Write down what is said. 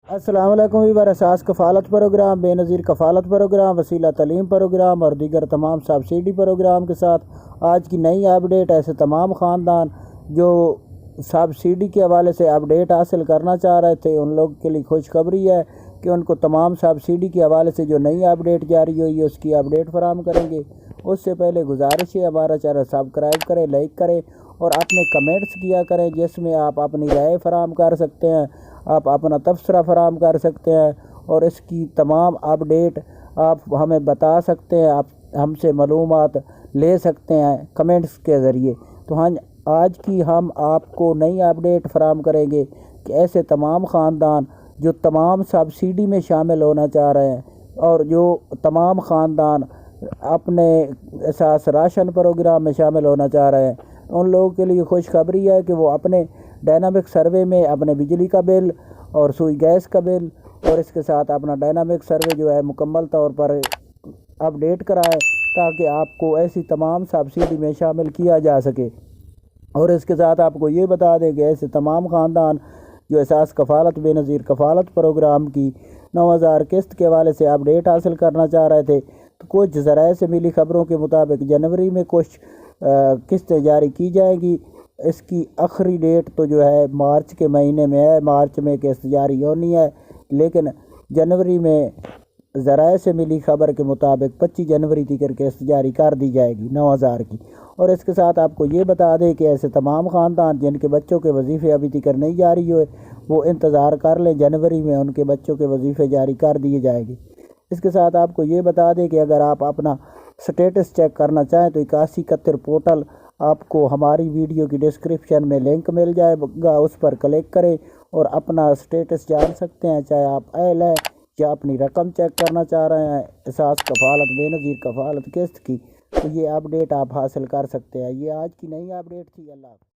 السلام علیکم ویور اساس کفالت پروگرام، بے نظیر کفالت پروگرام، وسیلہ تعلیم پروگرام اور دیگر تمام سبسڈی پروگرام کے ساتھ آج کی نئی اپڈیٹ۔ ایسے تمام خاندان جو سبسڈی کے حوالے سے اپڈیٹ حاصل کرنا چاہ رہے تھے ان لوگ کے لیے خوشخبری ہے کہ ان کو تمام سبسڈی کے حوالے سے جو نئی اپڈیٹ جاری ہوئی ہے اس کی اپڈیٹ فراہم کریں گے۔ اس سے پہلے گزارش ہے ہمارا چینل سبسکرائب کریں، لائک کریں اور اپنے کمنٹس کیا کریں جس میں آپ اپنی رائے فراہم کر سکتے ہیں، آپ اپنا تبصرہ فراہم کر سکتے ہیں اور اس کی تمام اپڈیٹ آپ ہمیں بتا سکتے ہیں، آپ ہم سے معلومات لے سکتے ہیں کمنٹس کے ذریعے۔ تو آج کی ہم آپ کو نئی اپڈیٹ فراہم کریں گے کہ ایسے تمام خاندان جو تمام سبسڈی میں شامل ہونا چاہ رہے ہیں اور جو تمام خاندان اپنے اساس راشن پروگرام میں شامل ہونا چاہ رہے ہیں ان لوگوں کے لیے خوشخبری ہے کہ وہ اپنے ڈائنامک سروے میں اپنے بجلی کا بل اور سوئی گیس کا بل اور اس کے ساتھ اپنا ڈائنامک سروے جو ہے مکمل طور پر اپڈیٹ کرائے تاکہ آپ کو ایسی تمام سبسڈی میں شامل کیا جا سکے۔ اور اس کے ساتھ آپ کو یہ بتا دیں کہ ایسے تمام خاندان جو اساس کفالت بے نظیر کفالت پروگرام کی 9000 قسط کے حوالے سے اپڈیٹ حاصل کرنا چاہ رہے تھے تو کچھ ذرائع سے ملی خبروں کے مطابق جنوری میں کچھ قسطیں جاری کی جائیں گی۔ اس کی آخری ڈیٹ تو جو ہے مارچ کے مہینے میں ہے، مارچ میں قسط جاری ہونی ہے، لیکن جنوری میں ذرائع سے ملی خبر کے مطابق 25 جنوری تک قسط جاری کر دی جائے گی 9000 کی۔ اور اس کے ساتھ آپ کو یہ بتا دیں کہ ایسے تمام خاندان جن کے بچوں کے وظیفے ابھی تک نہیں جاری ہوئے وہ انتظار کر لیں، جنوری میں ان کے بچوں کے وظیفے جاری کر دیے جائیں گے۔ اس کے ساتھ آپ کو یہ بتا دیں کہ اگر آپ اپنا سٹیٹس چیک کرنا چاہیں تو 8171 پورٹل آپ کو ہماری ویڈیو کی ڈسکرپشن میں لنک مل جائے گا، اس پر کلک کریں اور اپنا سٹیٹس جان سکتے ہیں، چاہے آپ اہل ہیں یا اپنی رقم چیک کرنا چاہ رہے ہیں اساس کفالت بے نظیر کفالت قسط کی، تو یہ اپڈیٹ آپ حاصل کر سکتے ہیں۔ یہ آج کی نئی اپڈیٹ تھی۔ اللہ حافظ۔